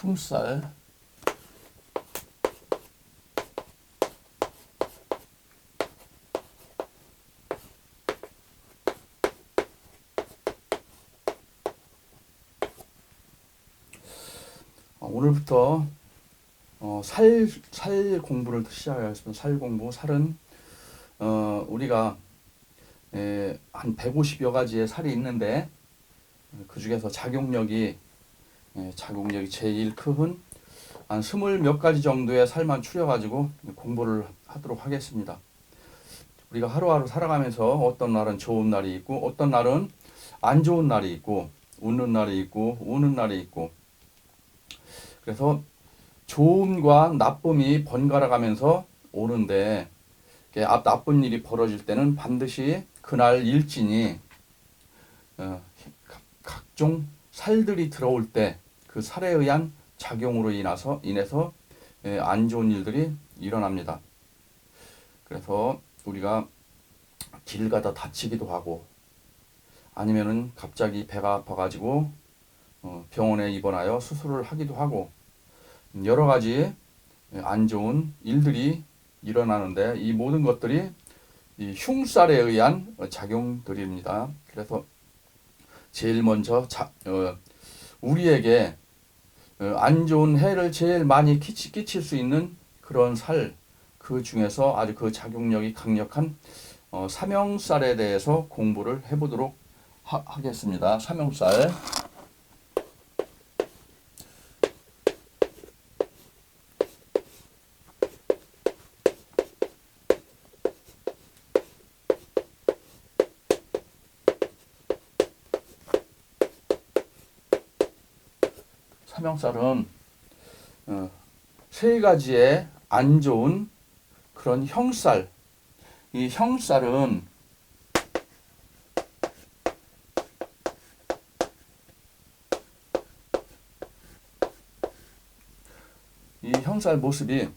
흉살, 오늘부터 살 공부를 시작하겠습니다. 살 공부. 살은 우리가 한 150여 가지의 살이 있는데 그 중에서 작용력이 제일 큰 한 20몇 가지 정도의 살만 추려가지고 공부를 하도록 하겠습니다. 우리가 하루하루 살아가면서 어떤 날은 좋은 날이 있고 어떤 날은 안 좋은 날이 있고 웃는 날이 있고 우는 날이 있고, 그래서 좋음과 나쁨이 번갈아 가면서 오는데 나쁜 일이 벌어질 때는 반드시 그날 일진이 각종 살들이 들어올 때 그 살에 의한 작용으로 인해서 안 좋은 일들이 일어납니다. 그래서 우리가 길 가다 다치기도 하고 아니면은 갑자기 배가 아파가지고 병원에 입원하여 수술을 하기도 하고 여러 가지 안 좋은 일들이 일어나는데 이 모든 것들이 이 흉살에 의한 작용들입니다. 그래서 제일 먼저 우리에게 안 좋은 해를 제일 많이 끼칠 수 있는 그런 살, 그 중에서 아주 그 작용력이 강력한 삼형살에 대해서 공부를 해보도록 하겠습니다. 삼형살. 삼형살은 세 가지의 안 좋은 그런 형살. 이 형살 모습이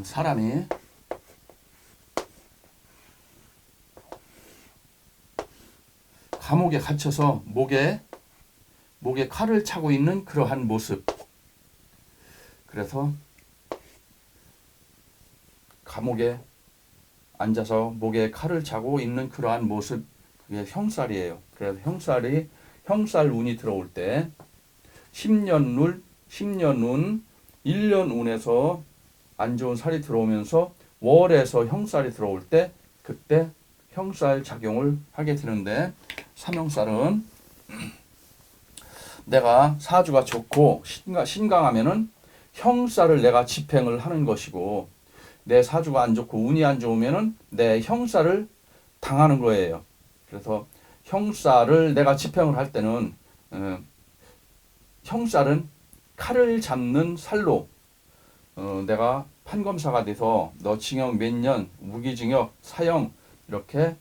사람이 감옥에 갇혀서 목에 칼을 차고 있는 그러한 모습. 그래서 감옥에 앉아서 목에 칼을 차고 있는 그러한 모습, 그게 형살이에요. 그래서 형살 운이 들어올 때 10년 운, 1년 운에서 안 좋은 살이 들어오면서 월에서 형살이 들어올 때 그때 형살 작용을 하게 되는데, 삼형살은 내가 사주가 좋고 신강하면은 형살을 내가 집행을 하는 것이고, 내 사주가 안 좋고 운이 안 좋으면은 내 형살을 당하는 거예요. 그래서 형살을 내가 집행을 할 때는 형살은 칼을 잡는 살로 내가 판검사가 돼서 너 징역 몇 년, 무기징역, 사형 이렇게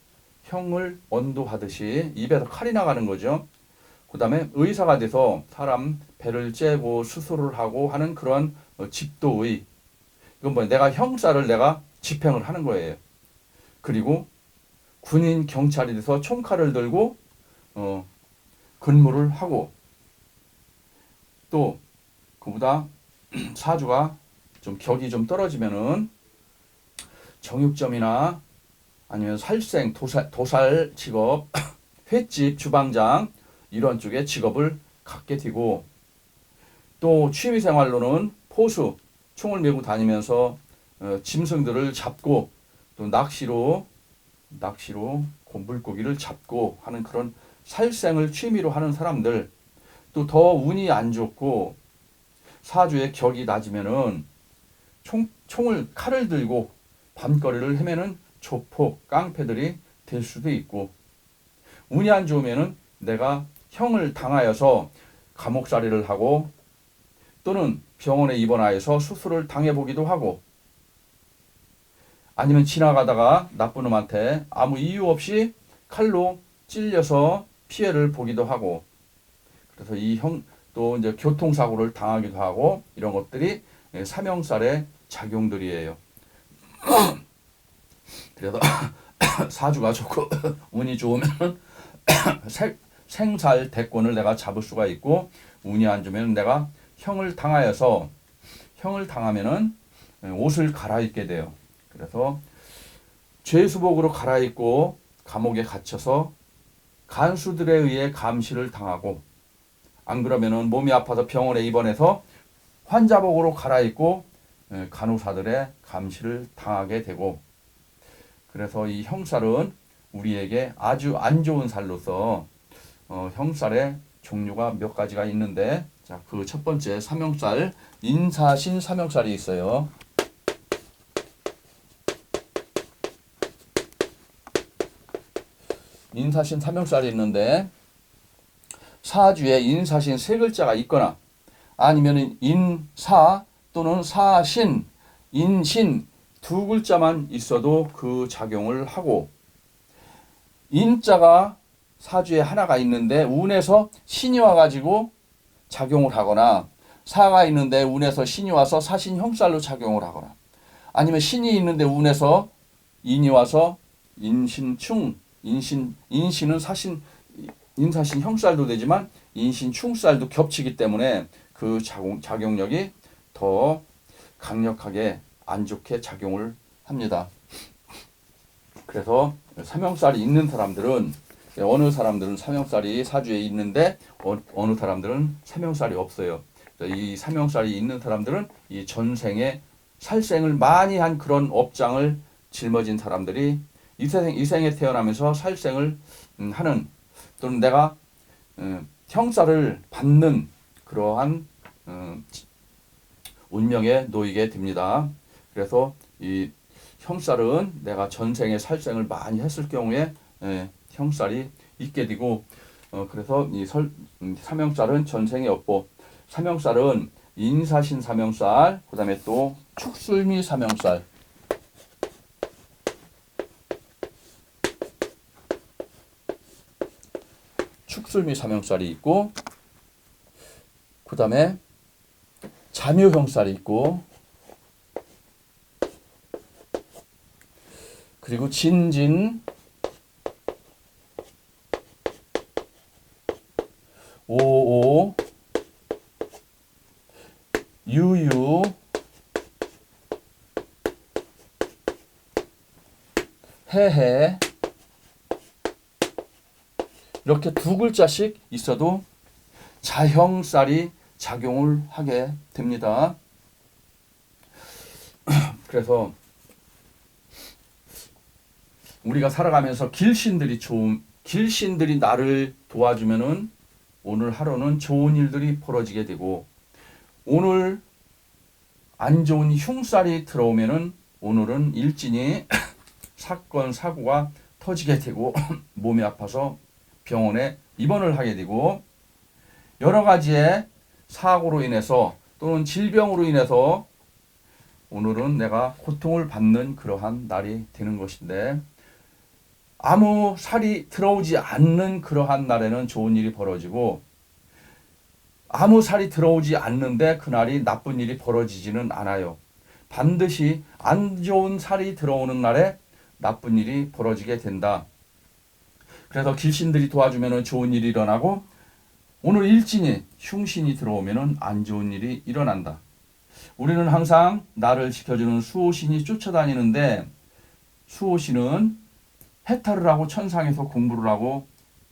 형을 언도하듯이 입에서 칼이 나가는 거죠. 그 다음에 의사가 돼서 사람 배를 째고 수술을 하고 하는 그런 집도의, 이건 뭐야? 내가 형사를 내가 집행을 하는 거예요. 그리고 군인 경찰이 돼서 총칼을 들고 근무를 하고, 또 그보다 사주가 좀 격이 좀 떨어지면은 정육점이나 아니면 살생, 도살 직업, 횟집, 주방장 이런 쪽의 직업을 갖게 되고, 또 취미생활로는 포수, 총을 메고 다니면서 짐승들을 잡고 또 낚시로 물고기를 잡고 하는 그런 살생을 취미로 하는 사람들, 또 더 운이 안 좋고 사주의 격이 낮으면은 칼을 들고 밤거리를 헤매는 조폭, 깡패들이 될 수도 있고, 운이 안 좋으면은 내가 형을 당하여서 감옥살이를 하고 또는 병원에 입원하여서 수술을 당해보기도 하고, 아니면 지나가다가 나쁜 놈한테 아무 이유 없이 칼로 찔려서 피해를 보기도 하고, 그래서 또 이제 교통사고를 당하기도 하고, 이런 것들이 삼형살의 작용들이에요. 그래서 사주가 좋고 운이 좋으면 생살 대권을 내가 잡을 수가 있고, 운이 안 좋으면 내가 형을 당하면은 옷을 갈아입게 돼요. 그래서 죄수복으로 갈아입고 감옥에 갇혀서 간수들에 의해 감시를 당하고, 안 그러면은 몸이 아파서 병원에 입원해서 환자복으로 갈아입고 간호사들의 감시를 당하게 되고, 그래서 이 형살은 우리에게 아주 안 좋은 살로서 형살의 종류가 몇 가지가 있는데, 자, 그 첫 번째 사명살, 인사신 사명살이 있어요. 인사신 사명살이 있는데, 사주에 인사신 세 글자가 있거나 아니면 인사 또는 사신, 인신 두 글자만 있어도 그 작용을 하고, 인자가 사주에 하나가 있는데 운에서 신이 와가지고 작용을 하거나, 사가 있는데 운에서 신이 와서 사신 형살로 작용을 하거나, 아니면 신이 있는데 운에서 인이 와서 인신충, 인신은 사신, 인사신 형살도 되지만 인신 충살도 겹치기 때문에 그 작용력이 더 강력하게 안 좋게 작용을 합니다. 그래서 사명살이 있는 사람들은, 어느 사람들은 사명살이 사주에 있는데 어느 사람들은 사명살이 없어요. 이 사명살이 있는 사람들은 이 전생에 살생을 많이 한 그런 업장을 짊어진 사람들이 이 생에 태어나면서 살생을 하는, 또는 내가 형살을 받는 그러한 운명에 놓이게 됩니다. 그래서 이 형살은 내가 전생에 살생을 많이 했을 경우에 형살이 있게 되고, 그래서 이 사명살은 전생에 없고, 사명살은 인사신 사명살, 그 다음에 또 축술미 사명살, 축술미 사명살이 있고, 그 다음에 자묘형살이 있고, 그리고 진진, 오오, 유유, 해해, 이렇게 두 글자씩 있어도 자형살이 작용을 하게 됩니다. 그래서 우리가 살아가면서 길신들이 나를 도와주면은 오늘 하루는 좋은 일들이 벌어지게 되고, 오늘 안 좋은 흉살이 들어오면은 오늘은 일진이 사건 사고가 터지게 되고 몸이 아파서 병원에 입원을 하게 되고, 여러 가지의 사고로 인해서 또는 질병으로 인해서 오늘은 내가 고통을 받는 그러한 날이 되는 것인데, 아무 살이 들어오지 않는 그러한 날에는 좋은 일이 벌어지고, 아무 살이 들어오지 않는데 그날이 나쁜 일이 벌어지지는 않아요. 반드시 안 좋은 살이 들어오는 날에 나쁜 일이 벌어지게 된다. 그래서 길신들이 도와주면 좋은 일이 일어나고, 오늘 일진이 흉신이 들어오면 안 좋은 일이 일어난다. 우리는 항상 나를 지켜주는 수호신이 쫓아다니는데, 수호신은 해탈을 하고 천상에서 공부를 하고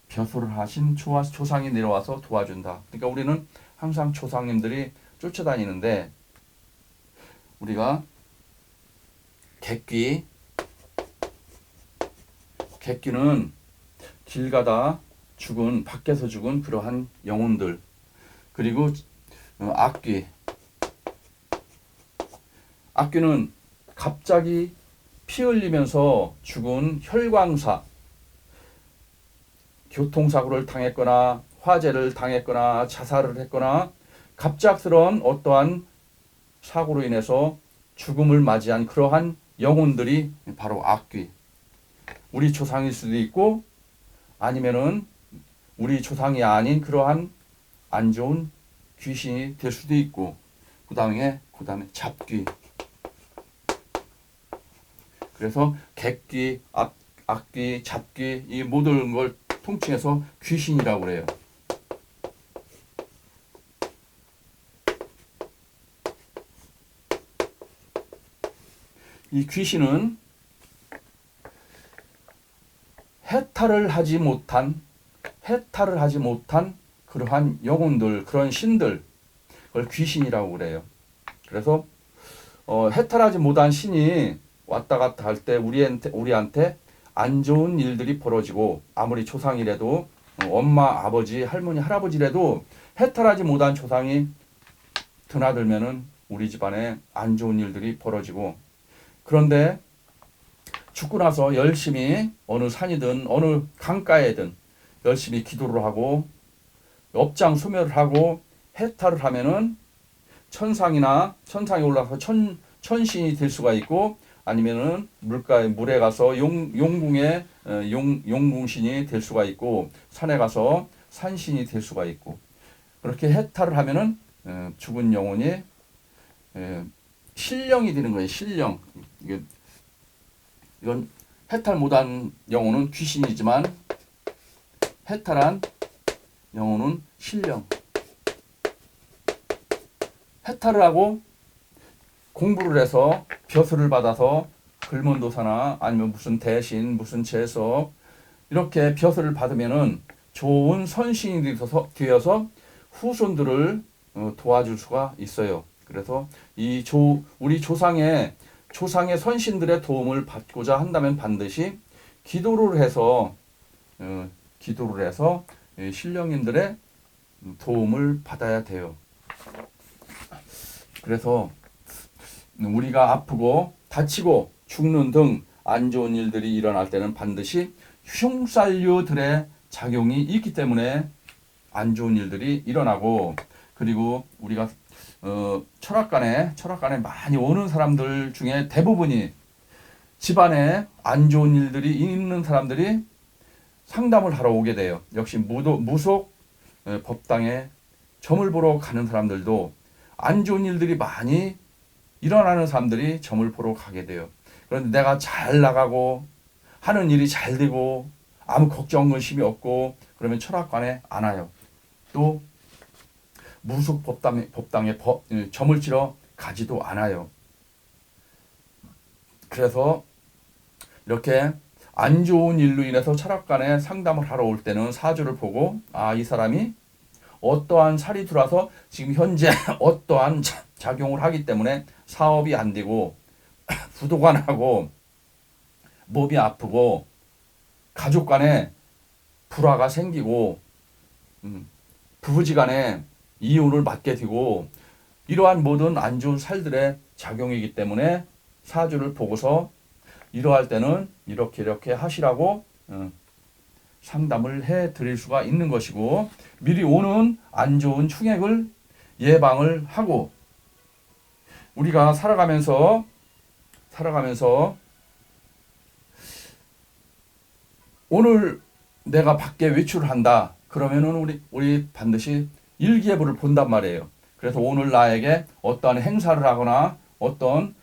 벼슬을 하신 조상이 내려와서 도와준다. 그러니까 우리는 항상 조상님들이 쫓아다니는데, 우리가 객귀는 길 가다 죽은, 밖에서 죽은 그러한 영혼들, 그리고 악귀는 갑자기 피 흘리면서 죽은 혈광사, 교통사고를 당했거나 화재를 당했거나 자살을 했거나 갑작스러운 어떠한 사고로 인해서 죽음을 맞이한 그러한 영혼들이 바로 악귀. 우리 조상일 수도 있고, 아니면은 우리 조상이 아닌 그러한 안 좋은 귀신이 될 수도 있고, 그 다음에 잡귀. 그래서 객귀, 악귀, 잡귀, 이 모든 걸 통칭해서 귀신이라고 그래요. 이 귀신은 해탈을 하지 못한 그러한 영혼들, 그런 신들, 그걸 귀신이라고 그래요. 그래서 해탈하지 못한 신이 왔다 갔다 할 때 우리한테 안 좋은 일들이 벌어지고, 아무리 조상이라도 엄마, 아버지, 할머니, 할아버지라도 해탈하지 못한 조상이 드나들면은 우리 집안에 안 좋은 일들이 벌어지고, 그런데 죽고 나서 열심히 어느 산이든 어느 강가에든 열심히 기도를 하고 업장 소멸을 하고 해탈을 하면은 천상에 올라가서 천신이 될 수가 있고, 아니면은 물에 가서 용궁의 용궁신이 될 수가 있고, 산에 가서 산신이 될 수가 있고, 그렇게 해탈을 하면은 죽은 영혼이 신령이 되는 거예요. 신령. 이건 해탈 못한 영혼은 귀신이지만 해탈한 영혼은 신령. 해탈을 하고 공부를 해서 벼슬을 받아서 글문도사나 아니면 무슨 대신, 무슨 재석, 이렇게 벼슬을 받으면은 좋은 선신이 되어서 후손들을 도와줄 수가 있어요. 그래서 우리 조상의 선신들의 도움을 받고자 한다면 반드시 기도를 해서 신령님들의 도움을 받아야 돼요. 그래서 우리가 아프고 다치고 죽는 등 안 좋은 일들이 일어날 때는 반드시 흉살류들의 작용이 있기 때문에 안 좋은 일들이 일어나고, 그리고 우리가 철학관에 많이 오는 사람들 중에 대부분이 집안에 안 좋은 일들이 있는 사람들이 상담을 하러 오게 돼요. 역시 무속 법당에 점을 보러 가는 사람들도 안 좋은 일들이 많이 일어나는 사람들이 점을 보러 가게 돼요. 그런데 내가 잘 나가고 하는 일이 잘 되고 아무 걱정 근심이 없고 그러면 철학관에 안 와요. 또 무속 법당에 점을 치러 가지도 않아요. 그래서 이렇게 안 좋은 일로 인해서 철학관에 상담을 하러 올 때는 사주를 보고, 이 사람이 어떠한 살이 들어와서 지금 현재 어떠한 작용을 하기 때문에 사업이 안 되고 부도가 나고 몸이 아프고 가족 간에 불화가 생기고 부부지간에 이혼을 맞게 되고, 이러한 모든 안 좋은 살들의 작용이기 때문에 사주를 보고서 이러할 때는 이렇게 하시라고 상담을 해 드릴 수가 있는 것이고, 미리 오는 안 좋은 충액을 예방을 하고, 우리가 살아가면서 오늘 내가 밖에 외출을 한다 그러면은 우리 반드시 일기예보를 본단 말이에요. 그래서 오늘 나에게 어떠한 행사를 하거나 어떤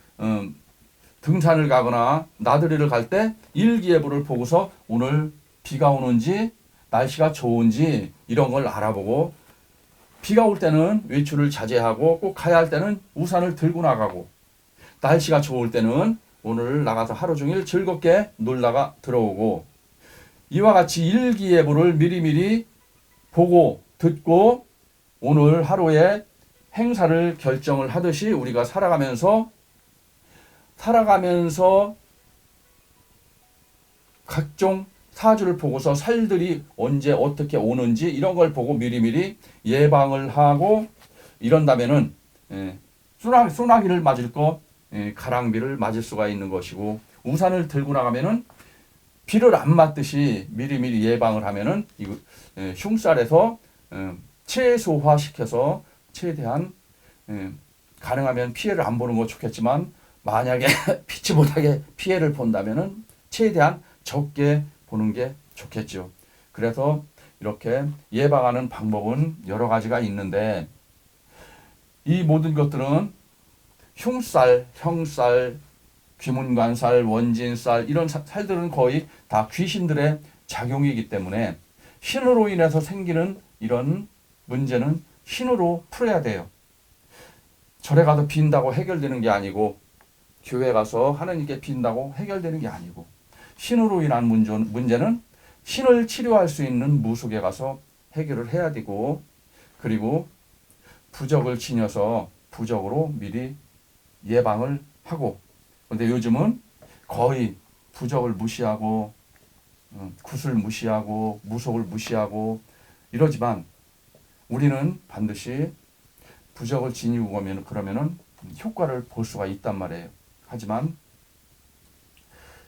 등산을 가거나 나들이를 갈 때 일기예보를 보고서 오늘 비가 오는지 날씨가 좋은지 이런 걸 알아보고, 비가 올 때는 외출을 자제하고 꼭 가야 할 때는 우산을 들고 나가고, 날씨가 좋을 때는 오늘 나가서 하루 종일 즐겁게 놀다가 들어오고, 이와 같이 일기예보를 미리미리 보고 듣고 오늘 하루의 행사를 결정을 하듯이 우리가 살아가면서 각종 사주를 보고서 살들이 언제 어떻게 오는지 이런 걸 보고 미리미리 예방을 하고 이런다면은 소나기를 맞을 거 가랑비를 맞을 수가 있는 것이고, 우산을 들고 나가면은 비를 안 맞듯이 미리미리 예방을 하면은 흉살에서 최소화시켜서 최대한 가능하면 피해를 안 보는 거 좋겠지만, 만약에 피치 못하게 피해를 본다면은 최대한 적게 보는 게 좋겠죠. 그래서 이렇게 예방하는 방법은 여러 가지가 있는데, 이 모든 것들은 흉살, 형살, 귀문관살, 원진살 이런 살들은 거의 다 귀신들의 작용이기 때문에 신으로 인해서 생기는 이런 문제는 신으로 풀어야 돼요. 절에 가서 빈다고 해결되는 게 아니고 교회 가서 하나님께 빈다고 해결되는 게 아니고, 신으로 인한 문제는 신을 치료할 수 있는 무속에 가서 해결을 해야 되고, 그리고 부적을 지녀서 부적으로 미리 예방을 하고. 그런데 요즘은 거의 부적을 무시하고 굿을 무시하고 무속을 무시하고 이러지만, 우리는 반드시 부적을 지니고 그러면은 효과를 볼 수가 있단 말이에요. 하지만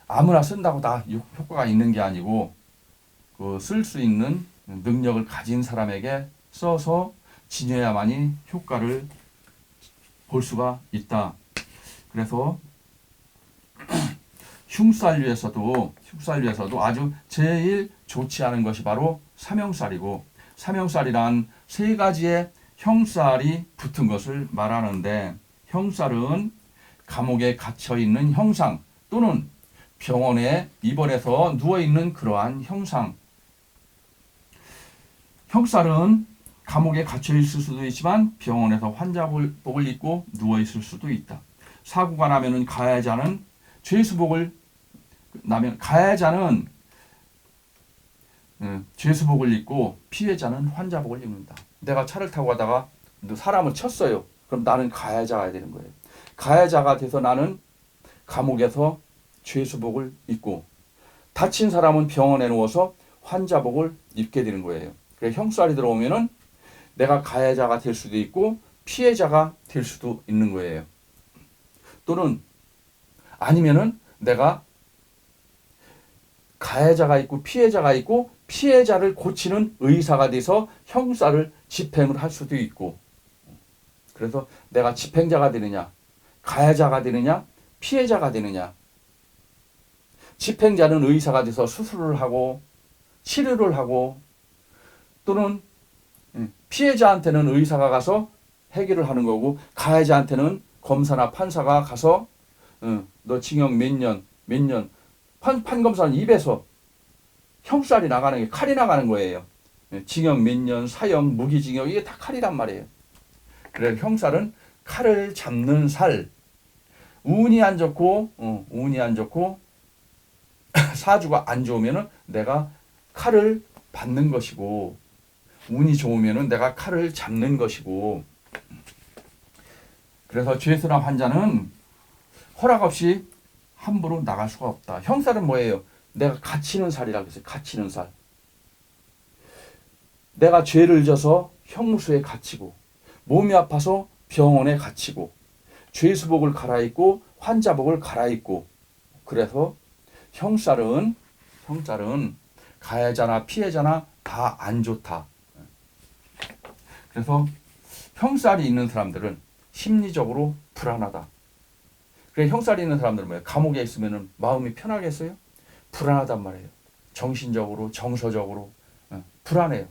아무나 쓴다고 다 효과가 있는 게 아니고, 그 쓸 수 있는 능력을 가진 사람에게 써서 지녀야만이 효과를 볼 수가 있다. 그래서 흉살류에서도 아주 제일 좋지 않은 것이 바로 삼형살이고, 삼형살이란 세 가지의 형살이 붙은 것을 말하는데, 형살은 감옥에 갇혀 있는 형상 또는 병원에 입원해서 누워 있는 그러한 형상. 형살은 감옥에 갇혀 있을 수도 있지만 병원에서 환자복을 입고 누워 있을 수도 있다. 사고가 나면은 가해자는 죄수복을 죄수복을 입고 피해자는 환자복을 입는다. 내가 차를 타고 가다가 사람을 쳤어요. 그럼 나는 가해자가 되는 거예요. 가해자가 돼서 나는 감옥에서 죄수복을 입고, 다친 사람은 병원에 누워서 환자복을 입게 되는 거예요. 그래서 형살이 들어오면은 내가 가해자가 될 수도 있고 피해자가 될 수도 있는 거예요. 또는 아니면은 내가 가해자가 있고 피해자가 있고 피해자를 고치는 의사가 돼서 형사를 집행을 할 수도 있고. 그래서 내가 집행자가 되느냐, 가해자가 되느냐, 피해자가 되느냐. 집행자는 의사가 돼서 수술을 하고 치료를 하고, 또는 피해자한테는 의사가 가서 해결을 하는 거고, 가해자한테는 검사나 판사가 가서 너 징역 몇 년, 판검사는 입에서 형살이 나가는 게, 칼이 나가는 거예요. 징역 몇 년, 사형, 무기징역, 이게 다 칼이란 말이에요. 그래서 형살은 칼을 잡는 살. 운이 안 좋고 사주가 안 좋으면은 내가 칼을 받는 것이고, 운이 좋으면은 내가 칼을 잡는 것이고. 그래서 죄수나 환자는 허락 없이 함부로 나갈 수가 없다. 형살은 뭐예요? 내가 갇히는 살이라고 했어요. 갇히는 살. 내가 죄를 져서 형무소에 갇히고, 몸이 아파서 병원에 갇히고, 죄수복을 갈아입고 환자복을 갈아입고. 그래서 형살은 가해자나 피해자나 다 안 좋다. 그래서 형살이 있는 사람들은 심리적으로 불안하다. 그래, 형살이 있는 사람들은 뭐예요? 감옥에 있으면 마음이 편하겠어요? 불안하단 말이에요. 정신적으로, 정서적으로 불안해요.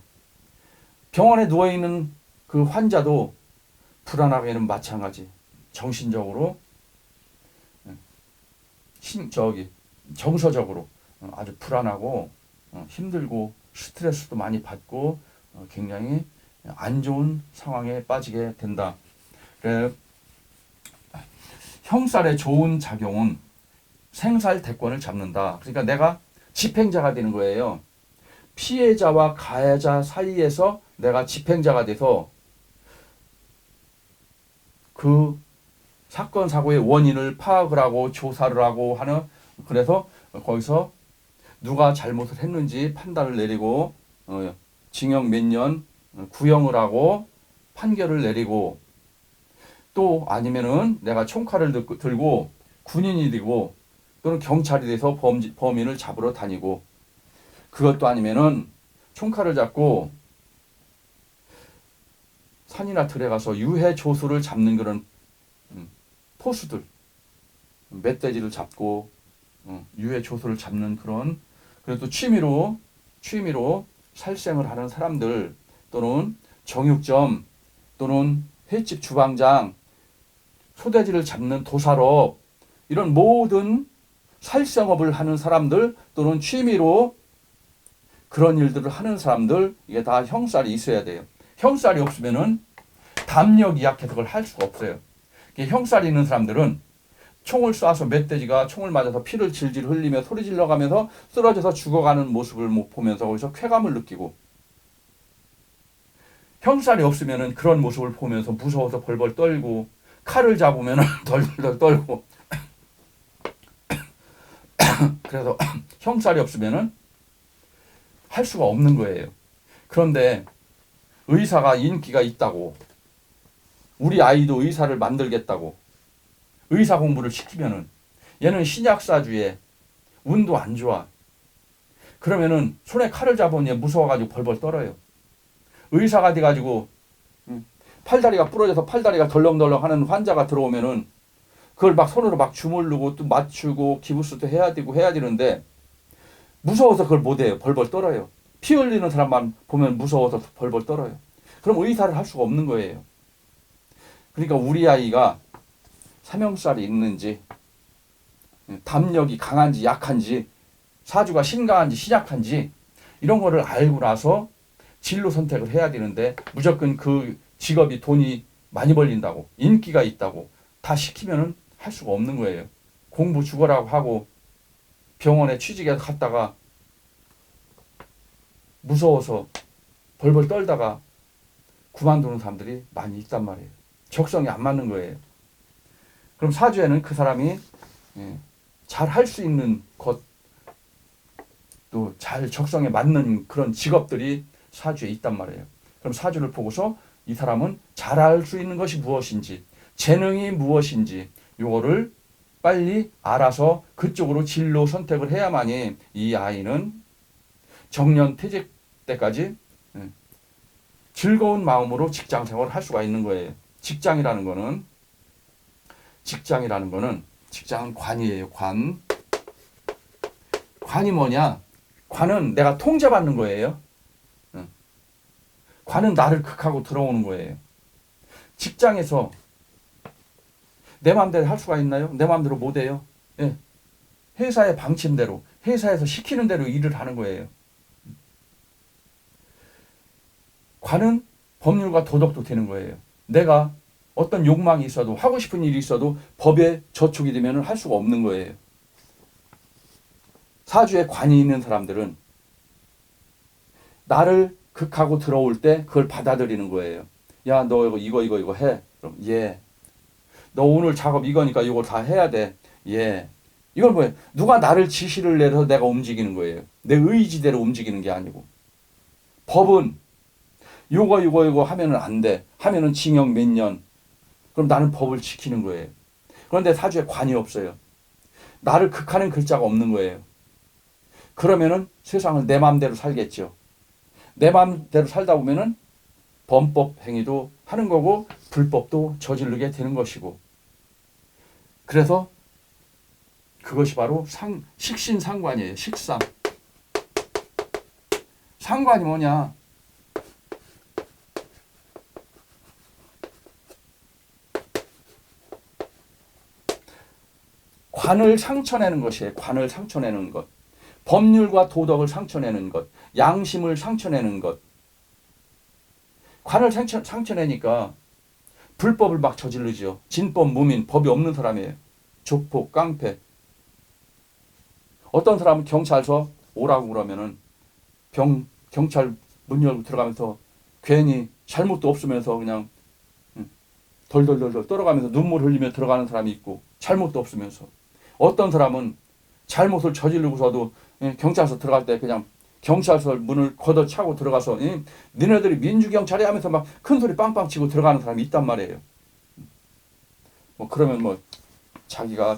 병원에 누워있는 그 환자도 불안하게는 마찬가지. 정신적으로, 정서적으로 아주 불안하고 힘들고 스트레스도 많이 받고 굉장히 안 좋은 상황에 빠지게 된다. 그래, 형살의 좋은 작용은 생살 대권을 잡는다. 그러니까 내가 집행자가 되는 거예요. 피해자와 가해자 사이에서 내가 집행자가 돼서 그 사건 사고의 원인을 파악을 하고 조사를 하고 하는, 그래서 거기서 누가 잘못을 했는지 판단을 내리고 징역 몇 년 구형을 하고 판결을 내리고, 또 아니면은 내가 총칼을 들고 군인이 되고 또는 경찰이 돼서 범인을 잡으러 다니고, 그것도 아니면은 총칼을 잡고 산이나 들에 가서 유해 조수를 잡는 그런 포수들, 멧돼지를 잡고 유해 조수를 잡는 그런, 그래도 취미로 살생을 하는 사람들, 또는 정육점 또는 횟집 주방장, 소돼지를 잡는 도살업, 이런 모든 살생업을 하는 사람들 또는 취미로 그런 일들을 하는 사람들, 이게 다 형살이 있어야 돼요. 형살이 없으면은 담력이 약해서 그걸 할 수가 없어요. 형살이 있는 사람들은 총을 쏴서 멧돼지가 총을 맞아서 피를 질질 흘리며 소리 질러가면서 쓰러져서 죽어가는 모습을 보면서 거기서 쾌감을 느끼고, 형살이 없으면은 그런 모습을 보면서 무서워서 벌벌 떨고, 칼을 잡으면은 덜덜 떨고, 그래서 형살이 없으면은 할 수가 없는 거예요. 그런데 의사가 인기가 있다고, 우리 아이도 의사를 만들겠다고 의사 공부를 시키면은 얘는 신약사주에 운도 안 좋아. 그러면은 손에 칼을 잡으면 얘 무서워가지고 벌벌 떨어요. 의사가 돼가지고 팔다리가 부러져서 팔다리가 덜렁덜렁 하는 환자가 들어오면은 그걸 막 손으로 막 주물르고 또 맞추고 기부스도 해야 되는데 무서워서 그걸 못해요. 벌벌 떨어요. 피 흘리는 사람만 보면 무서워서 벌벌 떨어요. 그럼 의사를 할 수가 없는 거예요. 그러니까 우리 아이가 사명살이 있는지, 담력이 강한지 약한지, 사주가 신강한지 신약한지 이런 거를 알고 나서 진로 선택을 해야 되는데, 무조건 그 직업이 돈이 많이 벌린다고, 인기가 있다고 다 시키면은 할 수가 없는 거예요. 공부 죽어라고 하고 병원에 취직해서 갔다가 무서워서 벌벌 떨다가 그만두는 사람들이 많이 있단 말이에요. 적성이 안 맞는 거예요. 그럼 사주에는 그 사람이 잘 할 수 있는 것, 또 잘 적성에 맞는 그런 직업들이 사주에 있단 말이에요. 그럼 사주를 보고서 이 사람은 잘 할 수 있는 것이 무엇인지, 재능이 무엇인지 요거를 빨리 알아서 그쪽으로 진로 선택을 해야만이 이 아이는 정년 퇴직 때까지 즐거운 마음으로 직장 생활을 할 수가 있는 거예요. 직장이라는 거는 직장은 관이에요. 관이 뭐냐? 관은 내가 통제받는 거예요. 관은 나를 극하고 들어오는 거예요. 직장에서 내 마음대로 할 수가 있나요? 내 마음대로 못 해요. 예. 회사의 방침대로, 회사에서 시키는 대로 일을 하는 거예요. 관은 법률과 도덕도 되는 거예요. 내가 어떤 욕망이 있어도, 하고 싶은 일이 있어도 법에 저촉이 되면 할 수가 없는 거예요. 사주에 관이 있는 사람들은 나를 극하고 들어올 때 그걸 받아들이는 거예요. 야, 너 이거 해. 그럼 예. 너 오늘 작업 이거니까 이거 다 해야 돼. 예. 이건 뭐예요? 누가 나를 지시를 내려서 내가 움직이는 거예요. 내 의지대로 움직이는 게 아니고. 법은 이거 하면은 안 돼. 하면은 징역 몇 년. 그럼 나는 법을 지키는 거예요. 그런데 사주에 관이 없어요. 나를 극하는 글자가 없는 거예요. 그러면은 세상을 내 마음대로 살겠죠. 내 마음대로 살다 보면은 범법 행위도 하는 거고 불법도 저지르게 되는 것이고. 그래서 그것이 바로 식신상관이에요. 식상. 상관이 뭐냐? 관을 상처내는 것이에요. 관을 상처내는 것. 법률과 도덕을 상처내는 것. 양심을 상처내는 것. 관을 상처내니까 불법을 막 저지르죠. 진법, 무민, 법이 없는 사람이에요. 조폭, 깡패. 어떤 사람은 경찰서 오라고 그러면은 경찰 문 열고 들어가면서 괜히 잘못도 없으면서 그냥 덜덜덜 떨어가면서 눈물 흘리며 들어가는 사람이 있고, 잘못도 없으면서. 어떤 사람은 잘못을 저지르고서도 경찰서 들어갈 때 그냥 경찰서 문을 걷어차고 들어가서 니네들이 민주경찰이 하면서 막 큰 소리 빵빵 치고 들어가는 사람이 있단 말이에요. 뭐 그러면 뭐 자기가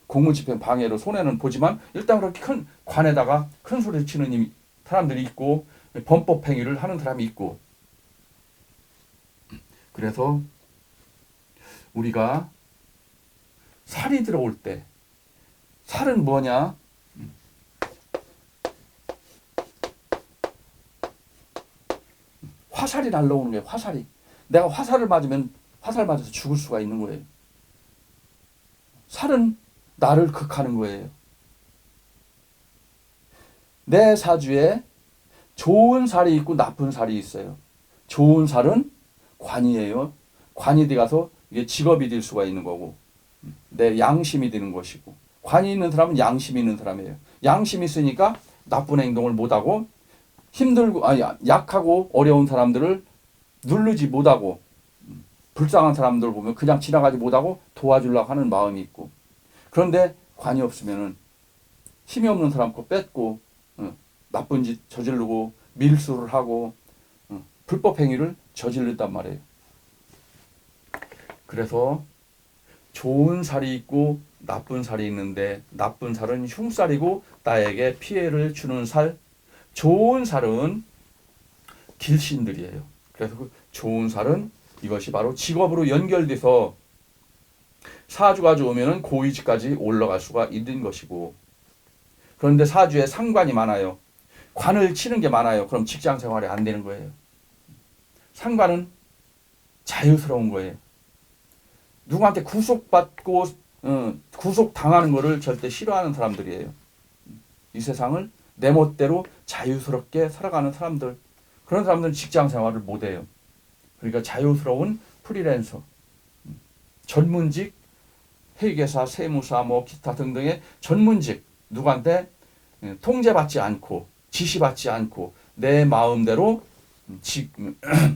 공무집행 방해로 손해는 보지만 일단 그렇게 큰 관에다가 큰 소리 치는 사람들이 있고, 범법 행위를 하는 사람이 있고. 그래서 우리가 살이 들어올 때, 살은 뭐냐? 화살이 날라오는 거예요. 화살이. 내가 화살을 맞으면 화살 맞아서 죽을 수가 있는 거예요. 살은 나를 극하는 거예요. 내 사주에 좋은 살이 있고 나쁜 살이 있어요. 좋은 살은 관이에요. 관이 돼가서 이게 직업이 될 수가 있는 거고, 내 양심이 되는 것이고, 관이 있는 사람은 양심이 있는 사람이에요. 양심이 있으니까 나쁜 행동을 못하고, 힘들고 약하고 어려운 사람들을 누르지 못하고, 불쌍한 사람들 보면 그냥 지나가지 못하고 도와주려고 하는 마음이 있고, 그런데 관이 없으면은 힘이 없는 사람 거 뺏고, 나쁜 짓 저지르고 밀수를 하고, 불법 행위를 저지른단 말이에요. 그래서 좋은 살이 있고 나쁜 살이 있는데, 나쁜 살은 흉살이고 나에게 피해를 주는 살, 좋은 살은 길신들이에요. 그래서 그 좋은 살은 이것이 바로 직업으로 연결돼서 사주가 좋으면 고위직까지 올라갈 수가 있는 것이고, 그런데 사주에 상관이 많아요. 관을 치는 게 많아요. 그럼 직장 생활이 안 되는 거예요. 상관은 자유스러운 거예요. 누구한테 구속받고 구속당하는 거를 절대 싫어하는 사람들이에요. 이 세상을 내 멋대로 자유스럽게 살아가는 사람들, 그런 사람들은 직장 생활을 못해요. 그러니까 자유스러운 프리랜서, 전문직, 회계사, 세무사, 뭐 기타 등등의 전문직, 누구한테 통제받지 않고 지시받지 않고 내 마음대로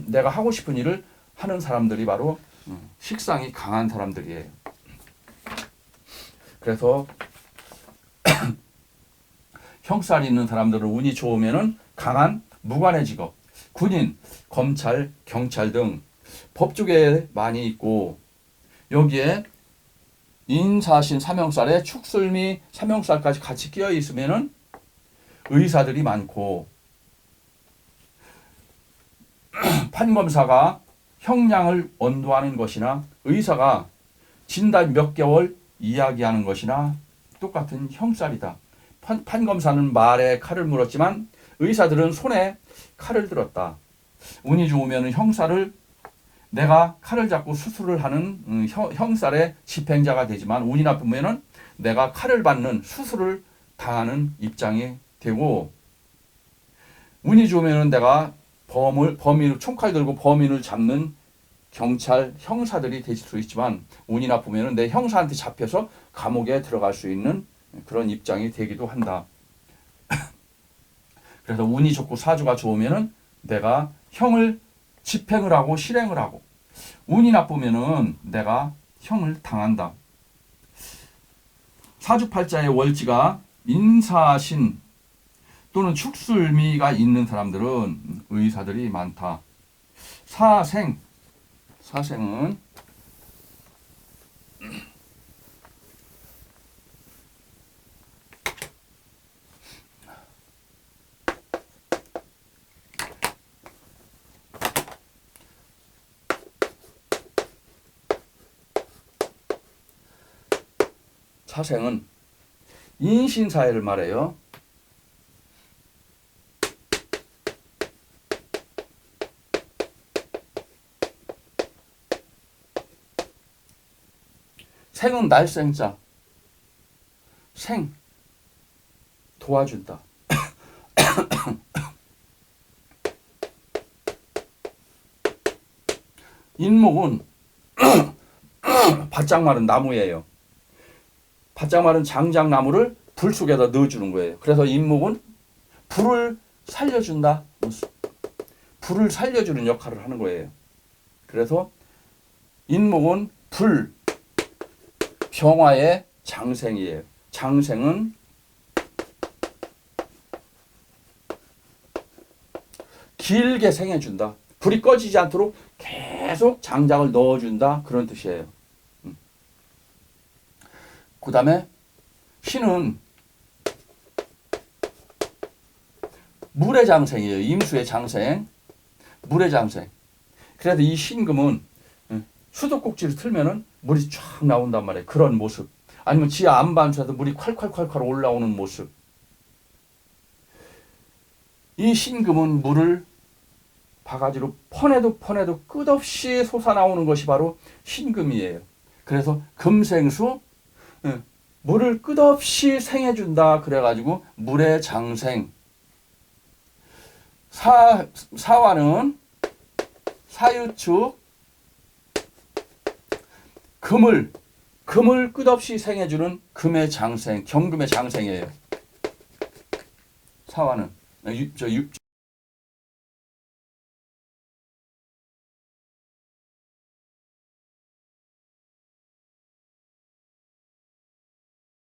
내가 하고 싶은 일을 하는 사람들이 바로 식상이 강한 사람들이에요. 그래서 형살이 있는 사람들은 운이 좋으면은 강한 무관의 직업, 군인, 검찰, 경찰 등 법조계에 많이 있고, 여기에 인사신 삼형살에 축술미 삼형살까지 같이 끼어 있으면은 의사들이 많고, 판검사가 형량을 언도하는 것이나 의사가 진단 몇 개월 이야기하는 것이나 똑같은 형살이다. 판검사는 말에 칼을 물었지만 의사들은 손에 칼을 들었다. 운이 좋으면 형사를 내가 칼을 잡고 수술을 하는 형살의 집행자가 되지만, 운이 나쁘면 내가 칼을 받는 수술을 당하는 입장이 되고, 운이 좋으면 내가 범인을 총칼 들고 범인을 잡는 경찰 형사들이 될 수 있지만, 운이 나쁘면 내 형사한테 잡혀서 감옥에 들어갈 수 있는 그런 입장이 되기도 한다. 그래서 운이 좋고 사주가 좋으면 내가 형을 집행을 하고 실행을 하고, 운이 나쁘면은 내가 형을 당한다. 사주팔자의 월지가 인사신 또는 축술미가 있는 사람들은 의사들이 많다. 사생은 인신사회를 말해요. 생은 날생자, 생 도와준다. 인목은 바짝 마른 나무예요. 바짝 마른 장작나무를 불 속에다 넣어주는 거예요. 그래서 인목은 불을 살려준다. 불을 살려주는 역할을 하는 거예요. 그래서 인목은 불, 병화의 장생이에요. 장생은 길게 생해준다. 불이 꺼지지 않도록 계속 장작을 넣어준다. 그런 뜻이에요. 그 다음에 신은 물의 장생이에요. 임수의 장생, 물의 장생. 그래서 이 신금은 수도꼭지를 틀면은 물이 쫙 나온단 말이에요. 그런 모습. 아니면 지하 안반수에서 물이 콸콸콸콸 올라오는 모습. 이 신금은 물을 바가지로 퍼내도 끝없이 솟아나오는 것이 바로 신금이에요. 그래서 금생수, 물을 끝없이 생해준다. 그래가지고 물의 장생. 사화는 사유축, 금을 끝없이 생해주는 금의 장생, 경금의 장생이에요. 사화는